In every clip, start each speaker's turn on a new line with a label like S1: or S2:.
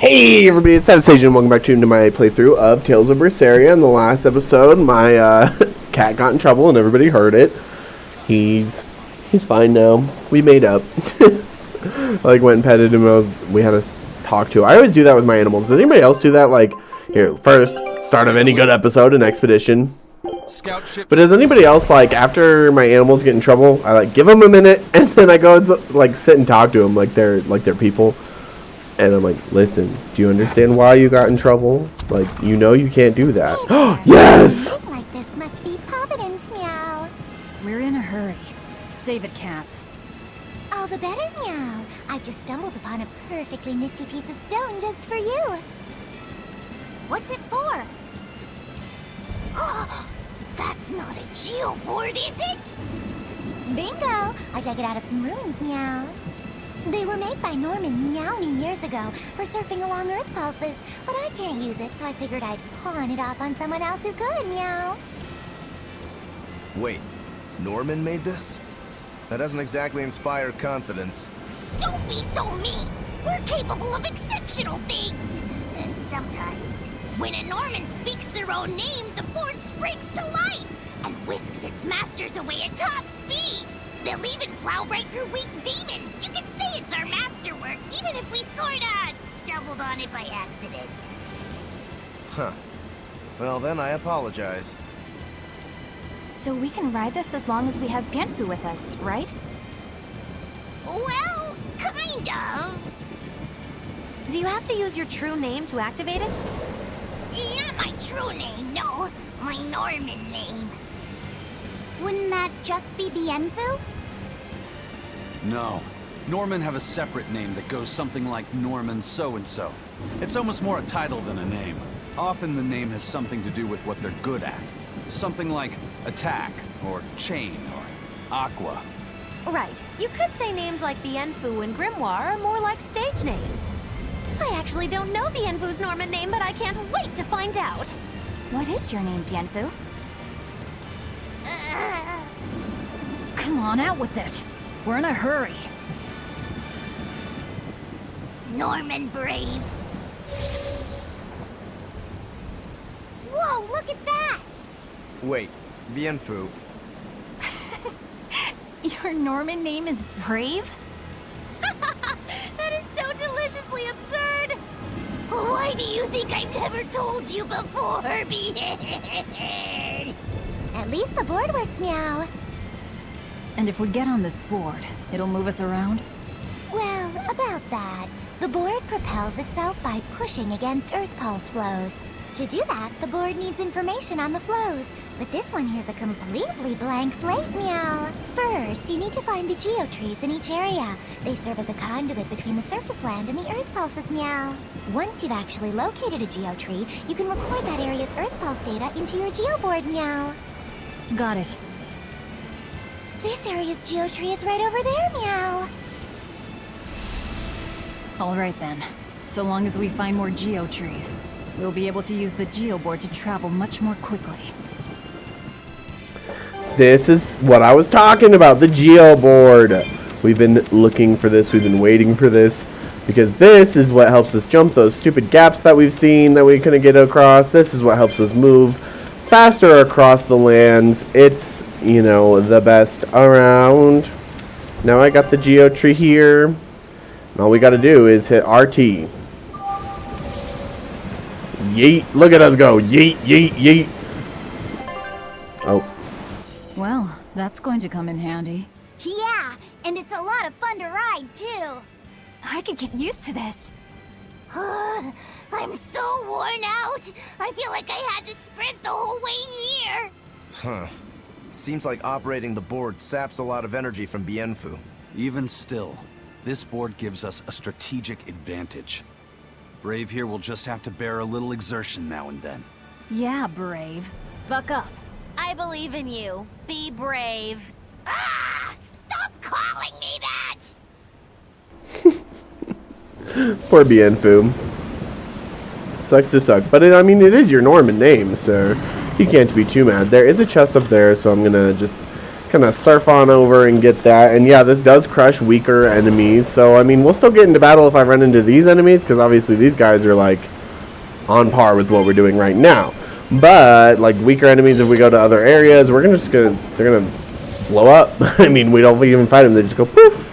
S1: Hey everybody, it's savagesageyt and welcome back to my playthrough of Tales of Berseria. In the last episode, my cat got in trouble and everybody heard it. He's fine now. We made up. I went and petted him. We had to talk to. I always do that with my animals. Does anybody else do that? Here, first, start of any good episode, an expedition.
S2: Scout ships. But
S1: does anybody else, after my animals get in trouble, I give them a minute and then I go and sit and talk to them like they're people. And I'm like, listen, do you understand why you got in trouble? You can't do that. Yes!
S3: Like this must be Providence, meow.
S4: We're in a hurry. Save it, cats.
S3: All the better, meow. I've just stumbled upon a perfectly nifty piece of stone just for you. What's it for? That's not a geoboard, is it? Bingo! I dug it out of some ruins, meow. They were made by Norman Meowny years ago for surfing along Earth pulses, but I can't use it, so I figured I'd pawn it off on someone else who could, meow.
S2: Wait, Norman made this? That doesn't exactly inspire confidence.
S3: Don't be so mean! We're capable of exceptional things! And sometimes, when a Norman speaks their own name, the board springs to life and whisks its masters away at top speed. They'll even plow right through weak demons. You can say it's our masterwork, even if we sorta stumbled on it by accident.
S2: Huh. Well, then I apologize.
S4: So we can ride this as long as we have Bienfu with us, right?
S3: Well, kind of.
S4: Do you have to use your true name to activate it?
S3: Not my true name, no. My Norman name. Wouldn't that just be Bienfu?
S5: No. Norman have a separate name that goes something like Norman so-and-so. It's almost more a title than a name. Often the name has something to do with what they're good at. Something like attack, or chain, or aqua.
S4: Right. You could say names like Bienfu and Grimoire are more like stage names. I actually don't know Bienfu's Norman name, but I can't wait to find out. What is your name, Bienfu? Come on, out with it. We're in a hurry.
S3: Norman Brave. Whoa, look at that!
S2: Wait, Bienfu.
S4: Your Norman name is Brave? That is so deliciously absurd!
S3: Why do you think I've never told you before, Bien? At least the board works, meow.
S4: And if we get on this board, it'll move us around?
S3: Well, about that. The board propels itself by pushing against Earth pulse flows. To do that, the board needs information on the flows. But this one here's a completely blank slate, meow. First, you need to find the geotrees in each area. They serve as a conduit between the surface land and the Earth pulses, meow. Once you've actually located a geotree, you can record that area's Earth pulse data into your geoboard, meow.
S4: Got it.
S3: This area's geotree is right over there, meow.
S4: All right then. So long as we find more geotrees, we'll be able to use the geoboard to travel much more quickly.
S1: This is what I was talking about, the geoboard. We've been looking for this, we've been waiting for this, because this is what helps us jump those stupid gaps that we've seen that we couldn't get across. This is what helps us move faster across the lands. It's, the best around. Now I got the geotree here. And all we gotta do is hit RT. Yeet. Look at us go. Yeet, yeet, yeet. Oh.
S4: Well, that's going to come in handy.
S3: Yeah, and it's a lot of fun to ride, too.
S4: I could get used to this.
S3: I'm so worn out. I feel like I had to sprint the whole way here.
S2: Huh. Seems like operating the board saps a lot of energy from Bienfu.
S5: Even still, this board gives us a strategic advantage. Brave here will just have to bear a little exertion now and then.
S4: Yeah, Brave. Buck up.
S3: I believe in you. Be brave. Ah! Stop calling me that!
S1: Poor Bienfu. Sucks to suck. But it is your Norman name, so you can't be too mad. There is a chest up there, so I'm gonna just kind of surf on over and get that. And yeah, this does crush weaker enemies. So, I mean, we'll still get into battle if I run into these enemies, because obviously these guys are, like, on par with what we're doing right now. But, like, weaker enemies, if we go to other areas, they're going to blow up. I mean, we don't even fight them. They just go, poof.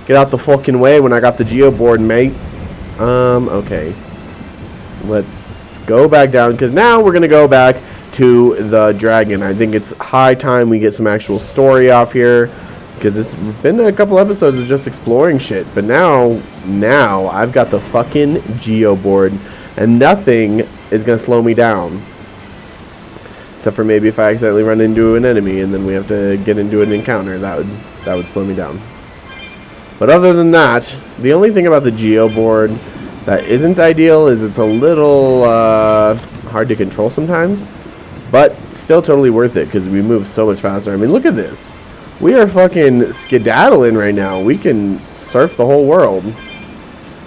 S1: Get out the fucking way when I got the geo board, mate. Okay. Let's go back down, because now we're going to go back to the dragon. I think it's high time we get some actual story off here, because it's been a couple episodes of just exploring shit. But now I've got the fucking geo board, and nothing is going to slow me down. Except for maybe if I accidentally run into an enemy and then we have to get into an encounter. That would slow me down. But other than that, the only thing about the geo board that isn't ideal is it's a little hard to control sometimes. But still totally worth it because we move so much faster. I mean, look at this. We are fucking skedaddling right now. We can surf the whole world.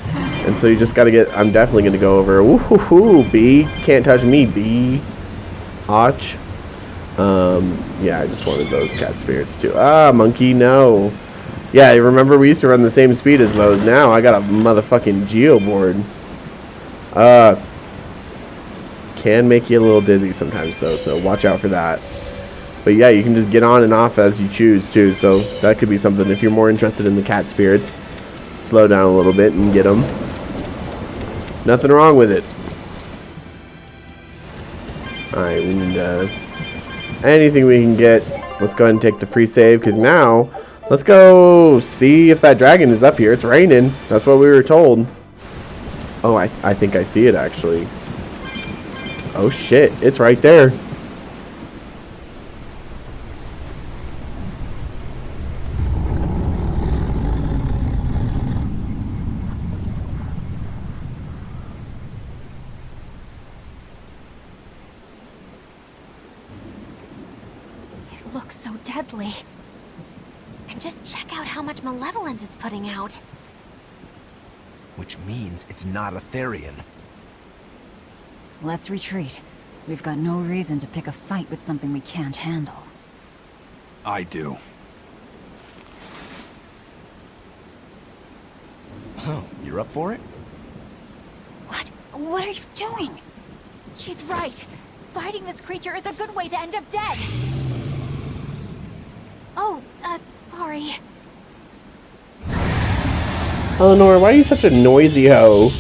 S1: And so you just got to get... I'm definitely going to go over... Woohoo, B. Can't touch me, B. Och. Yeah, I just wanted those cat spirits too. Ah, monkey, no. Yeah, remember we used to run the same speed as those. Now I got a motherfucking geo board. Can make you a little dizzy sometimes though, so watch out for that. But yeah, you can just get on and off as you choose too, so that could be something if you're more interested in the cat spirits. Slow down a little bit and get them. Nothing wrong with it. Alright, we need anything we can get. Let's go ahead and take the free save, because now let's go see if that dragon is up here. It's raining. That's what we were told. Oh, I think I see it actually. Oh shit, it's right there.
S4: It looks so deadly. And just check out how much malevolence it's putting out.
S2: Which means it's not a Therian.
S6: Let's retreat. We've got no reason to pick a fight with something we can't handle.
S5: I do.
S2: Oh, you're up for it?
S4: What? What are you doing? She's right. Fighting this creature is a good way to end up dead. Oh, sorry.
S1: Eleanor, why are you such a noisy hoe?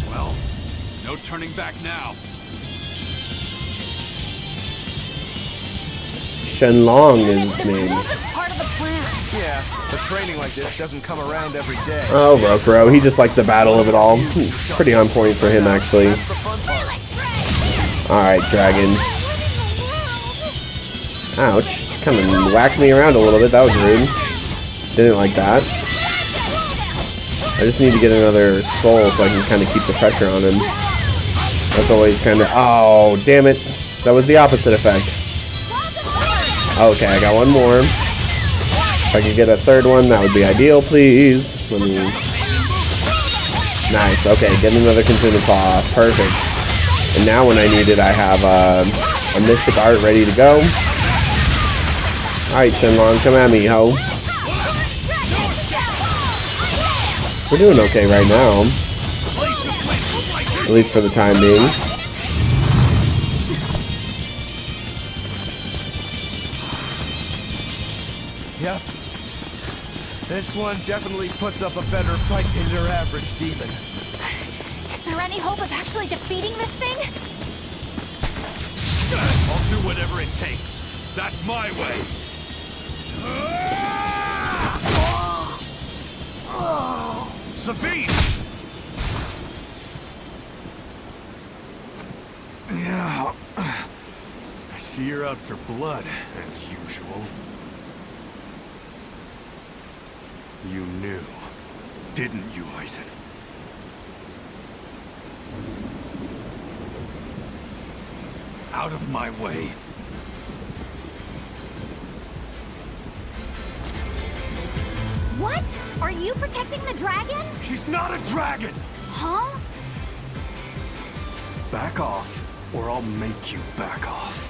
S5: Well, no turning back now.
S1: Shenlong is his name.
S4: Wasn't part of the plan.
S2: Yeah, but training like this doesn't come around every day.
S1: Oh, Rokuro, he just likes the battle of it all. Pretty on point for him, actually.
S2: That's the fun part.
S1: Alright, dragon. Ouch. Kind of whacked me around a little bit. That was rude. Didn't like that. I just need to get another soul so I can kind of keep the pressure on him. That's always kind of... Oh, damn it. That was the opposite effect. Okay, I got one more. If I could get a third one, that would be ideal, please. Let me... Nice. Okay, get another Consumer Claw. Perfect. And now when I need it, I have a Mystic Art ready to go. Alright, Shenlong, come at me, ho. We're doing okay right now. At least for the time being.
S2: Yep. This one definitely puts up a better fight than your average demon.
S4: Is there any hope of actually defeating this thing?
S5: I'll do whatever it takes. That's my way. Sabine! Yeah. I see you're out for blood, as usual. You knew, didn't you, Eisen? Out of my way.
S4: What? Are you protecting the dragon?
S5: She's not a dragon!
S4: Huh?
S5: Back off, or I'll make you back off.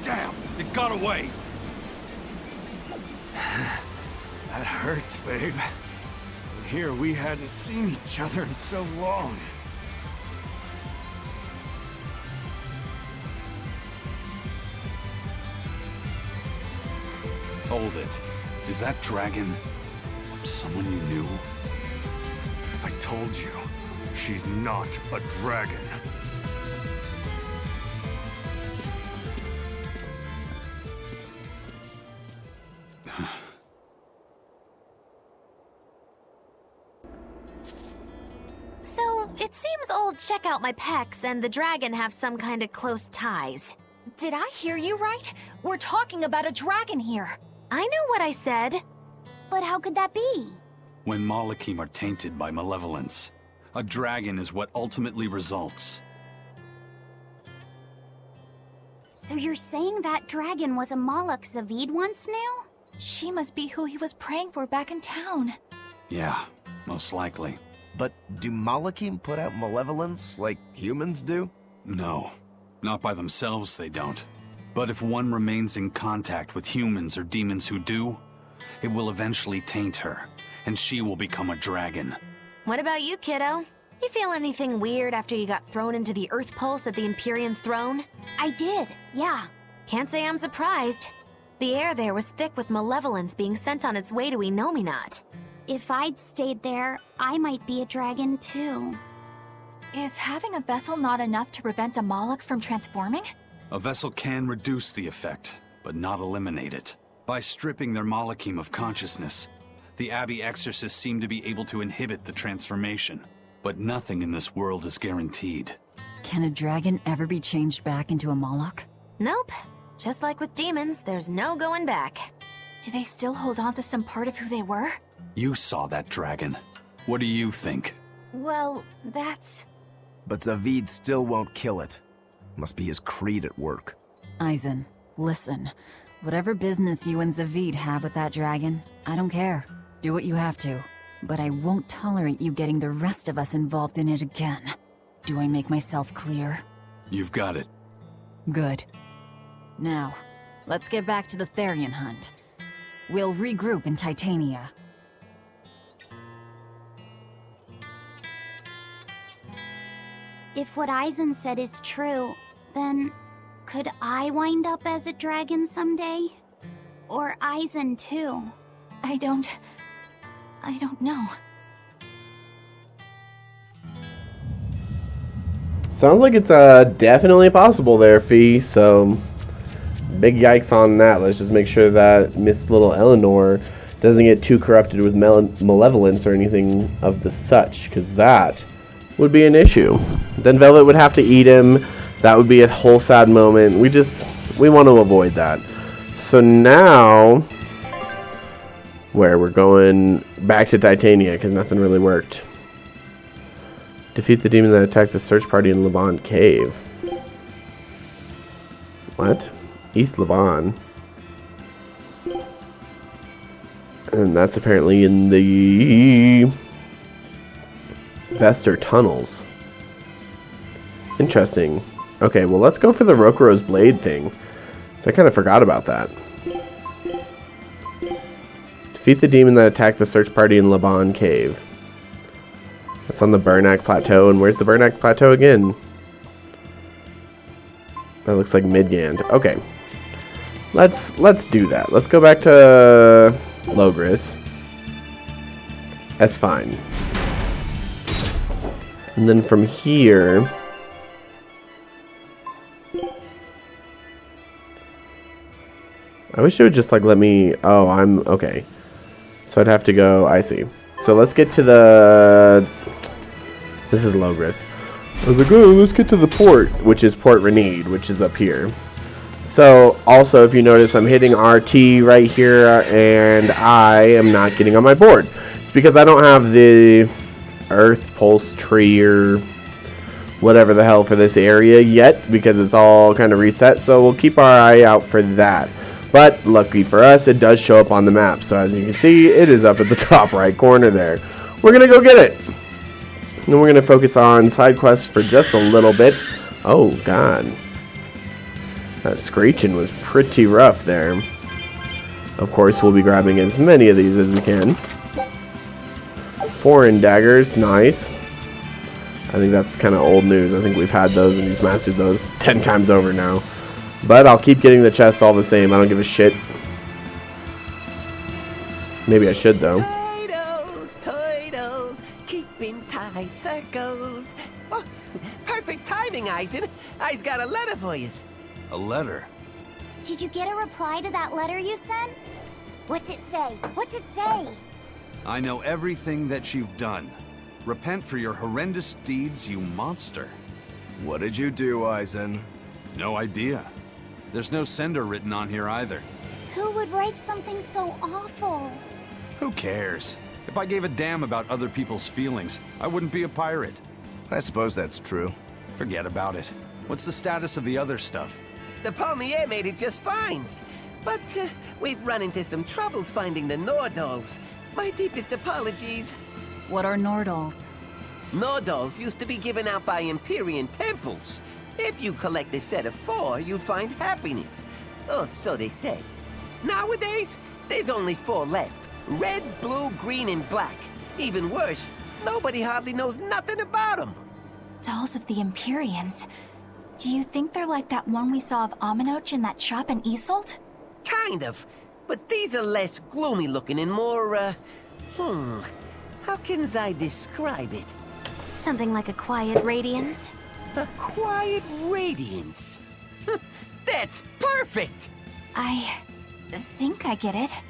S5: Damn, it got away.
S2: That hurts, babe. Here we hadn't seen each other in so long.
S5: Hold it. Is that dragon someone you knew?
S2: I told you, she's not a dragon.
S4: So, it seems old Check Out My Pecs and the dragon have some kind of close ties.
S6: Did I hear you right? We're talking about a dragon here.
S4: I know what I said.
S3: But how could that be?
S5: When Malachim are tainted by malevolence, a dragon is what ultimately results.
S3: So you're saying that dragon was a Moloch Zavid once knew?
S6: She must be who he was praying for back in town.
S5: Yeah, most likely.
S2: But do Malachim put out malevolence like humans do?
S5: No, not by themselves they don't. But if one remains in contact with humans or demons who do, it will eventually taint her, and she will become a dragon.
S4: What about you, kiddo? You feel anything weird after you got thrown into the Earth Pulse at the Empyrean's throne?
S3: I did, yeah.
S4: Can't say I'm surprised. The air there was thick with malevolence being sent on its way to Enominat.
S3: If I'd stayed there, I might be a dragon too.
S6: Is having a vessel not enough to prevent a Moloch from transforming?
S5: A vessel can reduce the effect, but not eliminate it. By stripping their Malachim of consciousness, the Abbey exorcists seem to be able to inhibit the transformation. But nothing in this world is guaranteed.
S6: Can a dragon ever be changed back into a Moloch?
S4: Nope. Just like with demons, there's no going back.
S6: Do they still hold on to some part of who they were?
S5: You saw that dragon. What do you think?
S6: Well, that's...
S2: But Zavid still won't kill it. Must be his creed at work.
S6: Eisen, listen. Whatever business you and Zavid have with that dragon, I don't care. Do what you have to. But I won't tolerate you getting the rest of us involved in it again. Do I make myself clear?
S5: You've got it.
S6: Good. Now, let's get back to the Therian hunt. We'll regroup in Titania.
S3: If what Eisen said is true, then could I wind up as a dragon someday? Or Eisen too?
S6: I don't know.
S1: Sounds like it's definitely possible there, Fee. So, big yikes on that. Let's just make sure that Miss Little Eleanor doesn't get too corrupted with malevolence or anything of the such, because that would be an issue. Then Velvet would have to eat him. That would be a whole sad moment. We want to avoid that. So now, where we're going back to Titania because nothing really worked. Defeat the demon that attacked the search party in Laban Cave. What? East Laban. And that's apparently in the Vester tunnels. Interesting. Okay, well, let's go for the Rokuro's blade thing. So I kind of forgot about that. Defeat the demon that attacked the search party in Laban Cave. That's on the Burnak Plateau. And where's the Burnak Plateau again? That looks like Midgand. Okay. Let's do that. Let's go back to Logris. That's fine. And then from here, I wish it would just like let me. Oh, I'm okay. So I'd have to go. I see. So let's get to the. This is Logris. I was like, oh, let's get to the port, which is Port Renede, which is up here. So also, if you notice, I'm hitting RT right here, and I am not getting on my board. It's because I don't have the Earth Pulse tree or whatever the hell for this area yet, because it's all kind of reset. So we'll keep our eye out for that. But lucky for us, it does show up on the map. So as you can see, it is up at the top right corner there. We're going to go get it. And we're going to focus on side quests for just a little bit. Oh, God. That screeching was pretty rough there. Of course, we'll be grabbing as many of these as we can. Foreign daggers, nice. I think that's kind of old news. I think we've had those and we've mastered those 10 times over now. But I'll keep getting the chest all the same. I don't give a shit. Maybe I should, though.
S7: Toidles, keeping tight circles. Oh, perfect timing, Eisen. I's got a letter for you.
S5: A letter?
S3: Did you get a reply to that letter you sent? What's it say? What's it say?
S5: I know everything that you've done. Repent for your horrendous deeds, you monster.
S2: What did you do, Eisen?
S5: No idea. There's no sender written on here either.
S3: Who would write something so awful?
S5: Who cares? If I gave a damn about other people's feelings, I wouldn't be a pirate.
S2: I suppose that's true.
S5: Forget about it. What's the status of the other stuff?
S7: The Palmier made it just fine. But we've run into some troubles finding the Nordals. My deepest apologies.
S6: What are Nordals?
S7: Nordals used to be given out by Empyrean temples. If you collect a set of 4, you'd find happiness. Oh, so they said. Nowadays, there's only 4 left. Red, blue, green, and black. Even worse, nobody hardly knows nothing about them.
S4: Dolls of the Empyreans. Do you think they're like that one we saw of Aminoch in that shop in Isolt?
S7: Kind of. But these are less gloomy looking and more, how can I describe it?
S4: Something like a quiet radiance?
S7: A quiet radiance. That's perfect!
S4: I think I get it.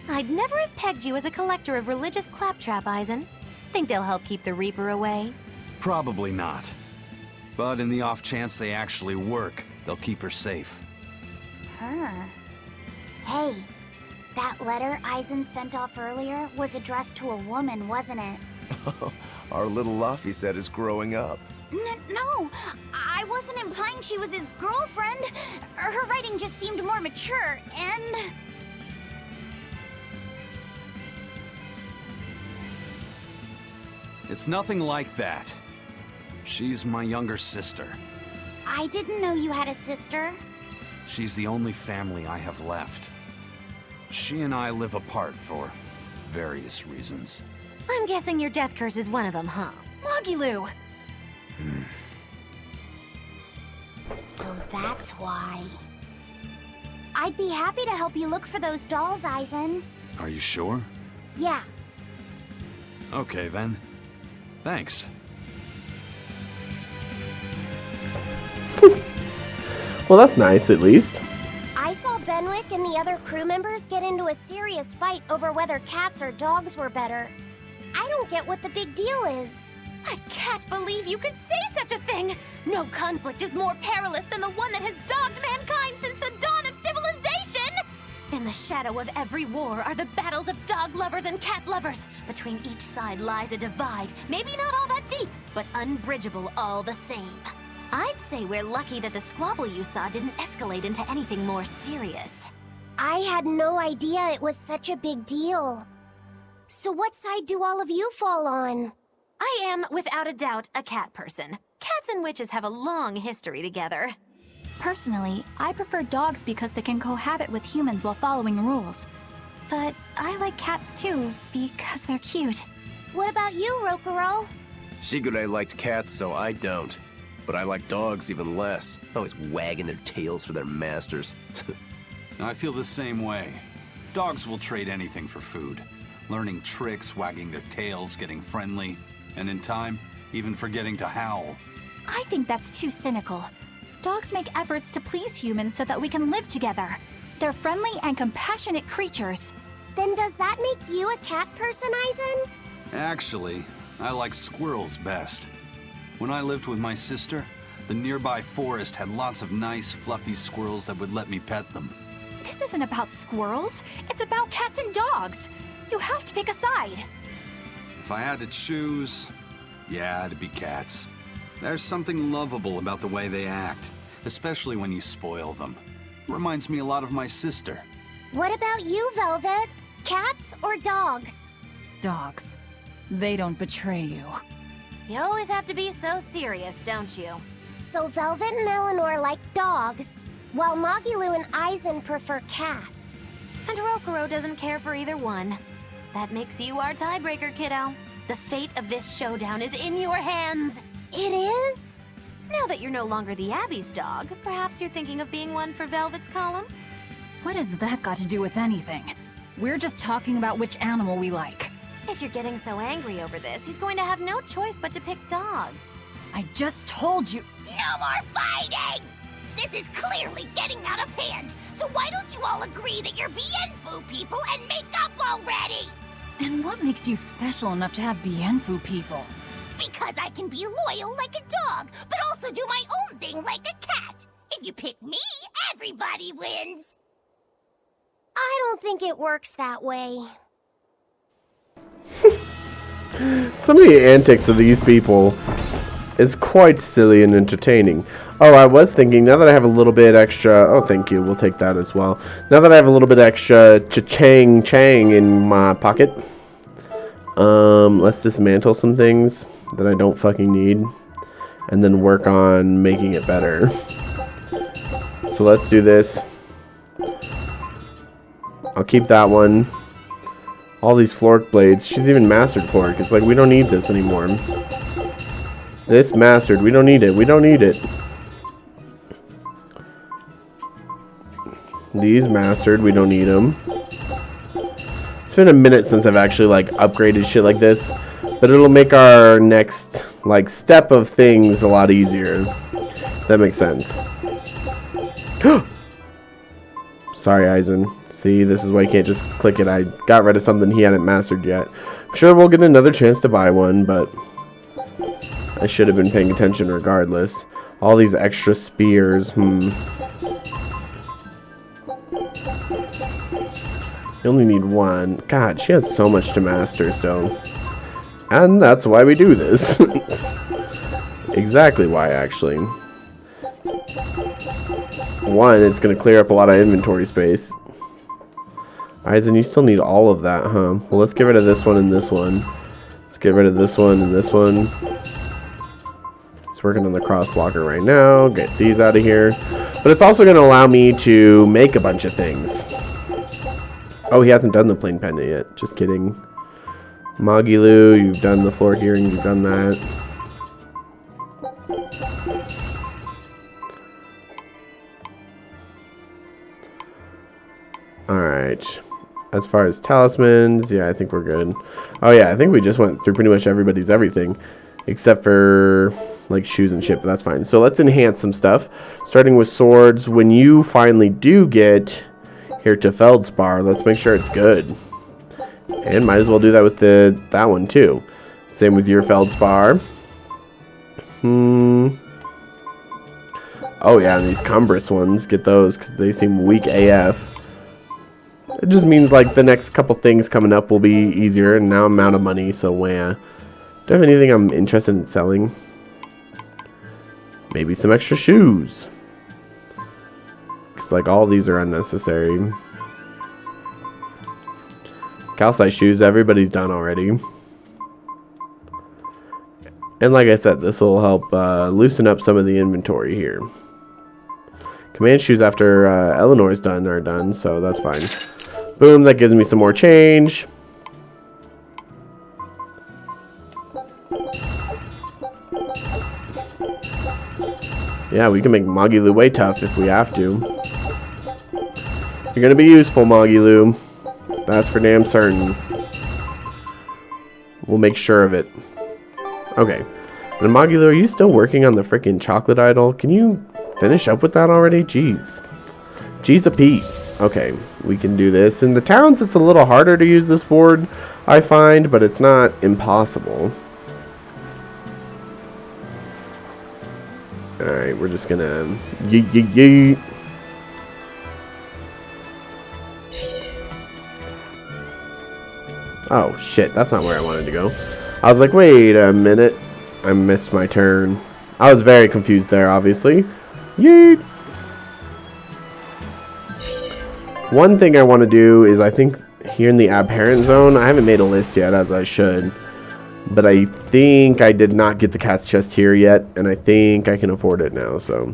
S4: I'd never have pegged you as a collector of religious claptrap, Eisen. Think they'll help keep the Reaper away?
S5: Probably not. But in the off chance they actually work, they'll keep her safe.
S3: Her. Hey, that letter Eisen sent off earlier was addressed to a woman, wasn't it?
S2: Our little Luffy set is growing up.
S3: No, I wasn't implying she was his girlfriend. Her writing just seemed more mature, and...
S5: It's nothing like that. She's my younger sister.
S3: I didn't know you had a sister.
S5: She's the only family I have left. She and I live apart for various reasons.
S4: I'm guessing your death curse is one of them, huh? Mogiloo!
S3: So that's why. I'd be happy to help you look for those dolls, Eisen.
S5: Are you sure?
S3: Yeah.
S5: Okay then. Thanks.
S1: Well, that's nice, at least.
S3: I saw Benwick and the other crew members get into a serious fight over whether cats or dogs were better. I don't get what the big deal is.
S4: I can't believe you could say such a thing! No conflict is more perilous than the one that has dogged mankind since the dawn of civilization! In the shadow of every war are the battles of dog lovers and cat lovers. Between each side lies a divide, maybe not all that deep, but unbridgeable all the same. I'd say we're lucky that the squabble you saw didn't escalate into anything more serious.
S3: I had no idea it was such a big deal. So what side do all of you fall on?
S4: I am, without a doubt, a cat person. Cats and witches have a long history together. Personally, I prefer dogs because they can cohabit with humans while following rules. But I like cats too, because they're cute.
S3: What about you, Rokuro?
S2: Shigure liked cats, so I don't. But I like dogs even less. Always wagging their tails for their masters.
S5: I feel the same way. Dogs will trade anything for food. Learning tricks, wagging their tails, getting friendly, and in time, even forgetting to howl.
S4: I think that's too cynical. Dogs make efforts to please humans so that we can live together. They're friendly and compassionate creatures.
S3: Then does that make you a cat person, Eisen?
S5: Actually, I like squirrels best. When I lived with my sister, the nearby forest had lots of nice, fluffy squirrels that would let me pet them.
S4: This isn't about squirrels. It's about cats and dogs. You have to pick a side.
S5: If I had to choose, yeah, it'd be cats. There's something lovable about the way they act, especially when you spoil them. Reminds me a lot of my sister.
S3: What about you, Velvet? Cats or dogs?
S6: Dogs. They don't betray you.
S4: You always have to be so serious, don't you?
S3: So Velvet and Eleanor like dogs, while Magilu and Aizen prefer cats.
S4: And Rokuro doesn't care for either one. That makes you our tiebreaker, kiddo. The fate of this showdown is in your hands.
S3: It is?
S4: Now that you're no longer the Abbey's dog, perhaps you're thinking of being one for Velvet's column?
S6: What has that got to do with anything? We're just talking about which animal we like.
S4: If you're getting so angry over this, he's going to have no choice but to pick dogs.
S6: I just told you.
S3: No more fighting! This is clearly getting out of hand, so why don't you all agree that you're Bienfu people and make up already?
S6: And what makes you special enough to have Bienfu people?
S3: Because I can be loyal like a dog, but also do my own thing like a cat. If you pick me, everybody wins. I don't think it works that way.
S1: Some of the antics of these people is quite silly and entertaining. Oh, I was thinking, now that I have a little bit extra... Oh, thank you. We'll take that as well. Now that I have a little bit extra cha-chang in my pocket, let's dismantle some things that I don't fucking need, and then work on making it better. So let's do this. I'll keep that one. All these Flork blades. She's even mastered Flork. It's like, we don't need this anymore. This mastered. We don't need it. We don't need it. These mastered. We don't need them. It's been a minute since I've actually, like, upgraded shit like this. But it'll make our next, like, step of things a lot easier. That makes sense. Sorry, Aizen. See, this is why you can't just click it. I got rid of something he hadn't mastered yet. I'm sure we'll get another chance to buy one, but I should have been paying attention regardless. All these extra spears, You only need one. God, she has so much to master still. And that's why we do this. Exactly why, actually. One, it's going to clear up a lot of inventory space. Aizen, you still need all of that, huh? Well, let's get rid of this one and this one. Let's get rid of this one and this one. It's working on the cross blocker right now. Get these out of here. But it's also going to allow me to make a bunch of things. Oh, he hasn't done the plain pendant yet. Just kidding. Magilu, you've done the floor earrings. You've done that. Alright. As far as talismans, yeah, I think we're good. Oh yeah, I think we just went through pretty much everybody's everything. Except for, like, shoes and shit, but that's fine. So let's enhance some stuff. Starting with swords. When you finally do get here to Feldspar, let's make sure it's good. And might as well do that with that one too. Same with your Feldspar. Oh yeah, and these cumbrous ones, get those because they seem weak AF. It just means, like, the next couple things coming up will be easier, and now I'm out of money, so yeah. Do I have anything I'm interested in selling? Maybe some extra shoes. Because, like, all these are unnecessary. Calcite shoes, everybody's done already. And like I said, this will help loosen up some of the inventory here. Command shoes after Eleanor's done are done, so that's fine. Boom, that gives me some more change. Yeah, we can make Magilu way tough if we have to. You're gonna be useful, Magilu. That's for damn certain. We'll make sure of it. Okay. And Magilu, are you still working on the freaking chocolate idol? Can you finish up with that already? Jeez. Jeez a Pete. Okay, we can do this. In the towns, it's a little harder to use this board, I find, but it's not impossible. Alright, we're just gonna... Yeet. Oh, shit, that's not where I wanted to go. I was like, wait a minute. I missed my turn. I was very confused there, obviously. Yeet. One thing I want to do is, I think here in the Abherent Zone, I haven't made a list yet, as I should. But I think I did not get the cat's chest here yet, and I think I can afford it now, so.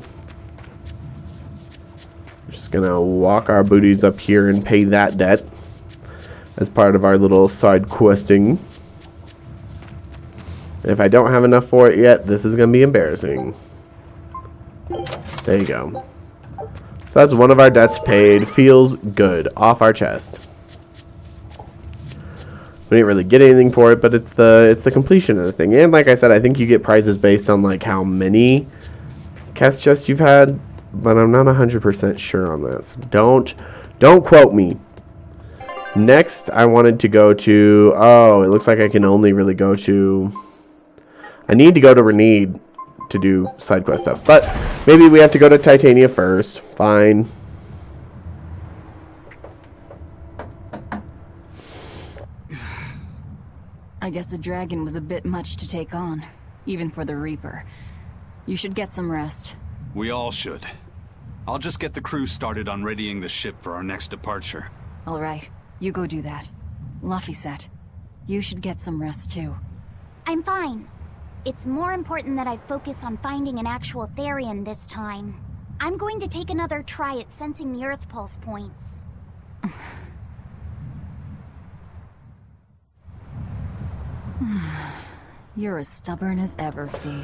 S1: Just gonna walk our booties up here and pay that debt as part of our little side questing. And if I don't have enough for it yet, this is gonna be embarrassing. There you go. So that's one of our debts paid. Feels good. Off our chest. We didn't really get anything for it, but it's the completion of the thing. And like I said, I think you get prizes based on like how many cat's chests you've had, but I'm not 100% sure on that. So don't quote me. Next, I wanted to go to, oh, it looks like I can only really go to, I need to go to Renede to do side quest stuff, but maybe we have to go to Titania first. Fine.
S6: I guess a dragon was a bit much to take on, even for the Reaper. You should get some rest.
S5: We all should. I'll just get the crew started on readying the ship for our next departure.
S6: All right, you go do that. Laphicet, you should get some rest too.
S3: I'm fine. It's more important that I focus on finding an actual Therian this time. I'm going to take another try at sensing the Earth Pulse points.
S6: You're as stubborn as ever, Fee.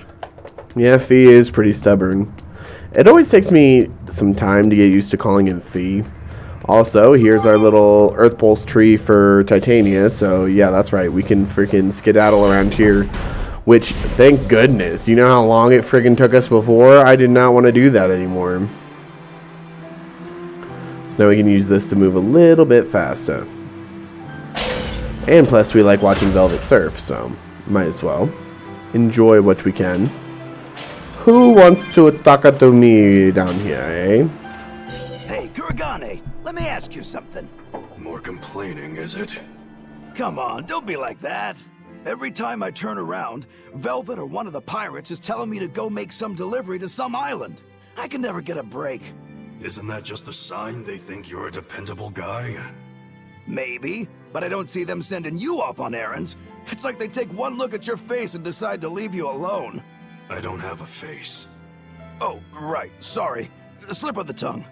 S1: Yeah, Fee is pretty stubborn. It always takes me some time to get used to calling him Fee. Also, here's our little Earth Pulse tree for Titania, so yeah, that's right. We can freaking skedaddle around here, which, thank goodness. You know how long it freaking took us before? I did not want to do that anymore. So now we can use this to move a little bit faster. And plus, we like watching Velvet Surf, so might as well enjoy what we can. Who wants to talk to me down here, eh?
S2: Hey, Kuragane, let me ask you something.
S8: More complaining, is it?
S2: Come on, don't be like that. Every time I turn around, Velvet or one of the pirates is telling me to go make some delivery to some island. I can never get a break.
S8: Isn't that just a sign they think you're a dependable guy?
S2: Maybe, but I don't see them sending you off on errands. It's like they take one look at your face and decide to leave you alone.
S8: I don't have a face.
S2: Oh, right, sorry. Slip of the tongue.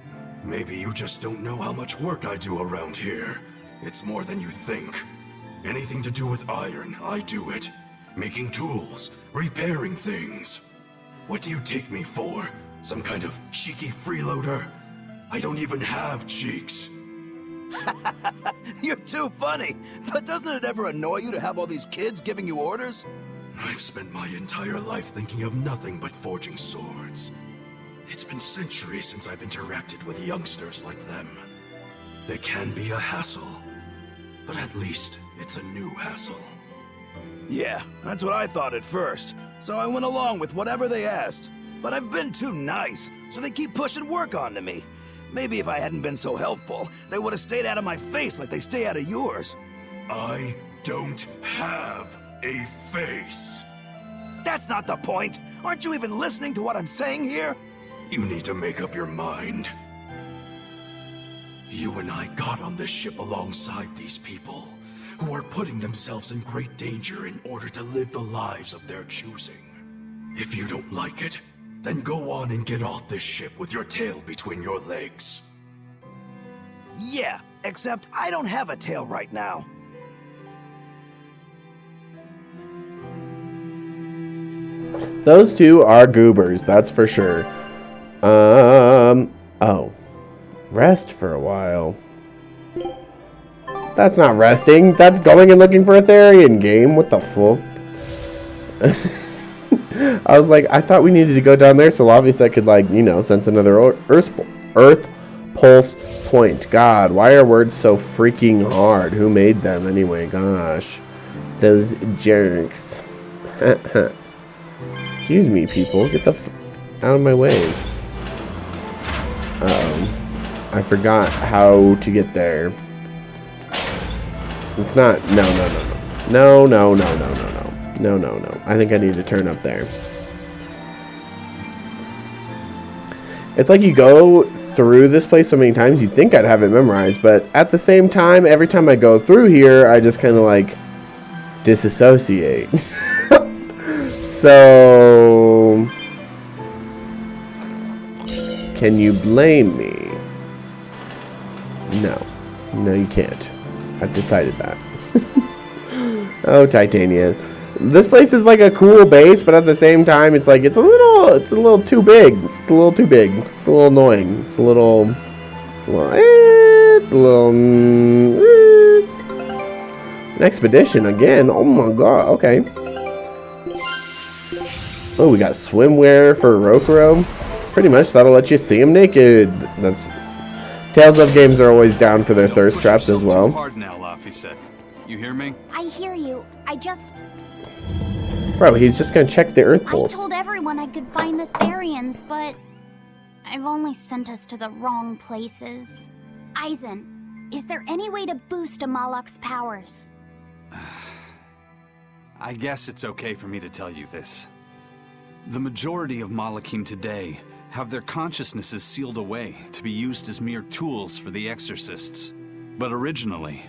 S8: Maybe you just don't know how much work I do around here. It's more than you think. Anything to do with iron, I do it. Making tools, repairing things. What do you take me for? Some kind of cheeky freeloader? I don't even have cheeks.
S2: You're too funny. But doesn't it ever annoy you to have all these kids giving you orders?
S8: I've spent my entire life thinking of nothing but forging swords. It's been centuries since I've interacted with youngsters like them. They can be a hassle, but at least it's a new hassle.
S2: Yeah, that's what I thought at first. So I went along with whatever they asked. But I've been too nice, so they keep pushing work onto me. Maybe if I hadn't been so helpful, they would have stayed out of my face like they stay out of yours.
S8: I don't have a face.
S2: That's not the point. Aren't you even listening to what I'm saying here?
S8: You need to make up your mind. You and I got on this ship alongside these people, who are putting themselves in great danger in order to live the lives of their choosing. If you don't like it, then go on and get off this ship with your tail between your legs.
S2: Yeah, except I don't have a tail right now.
S1: Those two are goobers, that's for sure. Oh. Rest for a while. That's not resting. That's going and looking for a Therian game. What the fuck? I was like, I thought we needed to go down there so obviously I could, like, you know, sense another Earth Pulse point. God, why are words so freaking hard? Who made them anyway? Gosh. Those jerks. Excuse me, people. Get the out of my way. Uh-oh. I forgot how to get there. It's not... No. No. I think I need to turn up there. It's like you go through this place so many times, you'd think I'd have it memorized. But at the same time, every time I go through here, I just kind of like disassociate. So, can you blame me? No. No, you can't. I've decided that. Oh, Titania. This place is like a cool base, but at the same time, it's like, it's a little too big. It's a little too big. It's a little annoying. It's a little an expedition again. Oh my god. Okay. Oh, we got swimwear for Rokuro. Pretty much that'll let you see him naked. That's Tales of games are always down for their thirst traps as well.
S5: Too hard now, Laffy said. You hear me?
S3: I hear you.
S1: Bro, he's just gonna check the Earth
S3: I
S1: pulse.
S3: told everyone I could find the Therians, but I've only sent us to the wrong places. Eisen, is there any way to boost Amalok's powers?
S5: I guess it's okay for me to tell you this. The majority of Malakim today have their consciousnesses sealed away to be used as mere tools for the exorcists. But originally,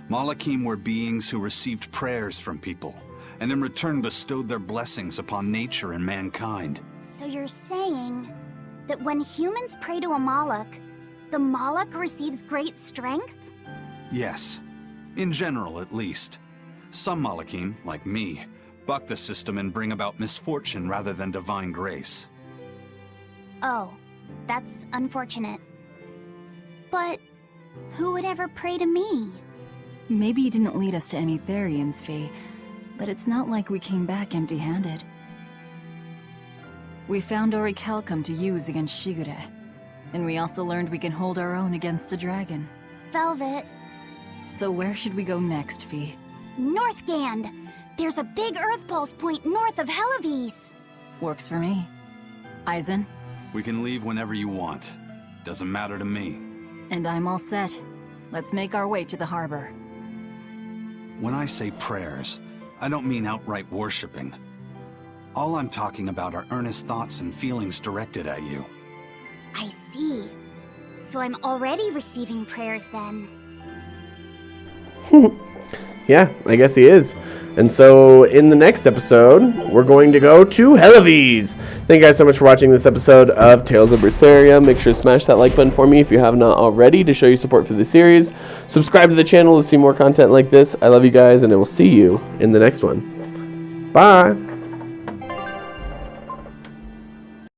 S5: Malakim were beings who received prayers from people, and in return bestowed their blessings upon nature and mankind.
S3: So you're saying that when humans pray to Amalok, the Malak receives great strength?
S5: Yes, in general at least. Some Malakim, like me, buck the system and bring about misfortune rather than divine grace.
S3: Oh, that's unfortunate. But who would ever pray to me?
S6: Maybe you didn't lead us to any Therians, Fee, but it's not like we came back empty-handed. We found Orichalcum to use against Shigure, and we also learned we can hold our own against a dragon.
S3: Velvet.
S6: So where should we go next, Fee?
S3: Northgand! There's a big Earth Pulse point north of Helavis.
S6: Works for me. Eisen?
S5: We can leave whenever you want. Doesn't matter to me.
S6: And I'm all set. Let's make our way to the harbor.
S5: When I say prayers, I don't mean outright worshipping. All I'm talking about are earnest thoughts and feelings directed at you.
S3: I see. So I'm already receiving prayers then.
S1: Yeah, I guess he is. And so in the next episode, we're going to go to Helavis. Thank you guys so much for watching this episode of Tales of Berseria. Make sure to smash that like button for me if you have not already to show your support for the series. Subscribe to the channel to see more content like this. I love you guys, and I will see you in the next one. Bye.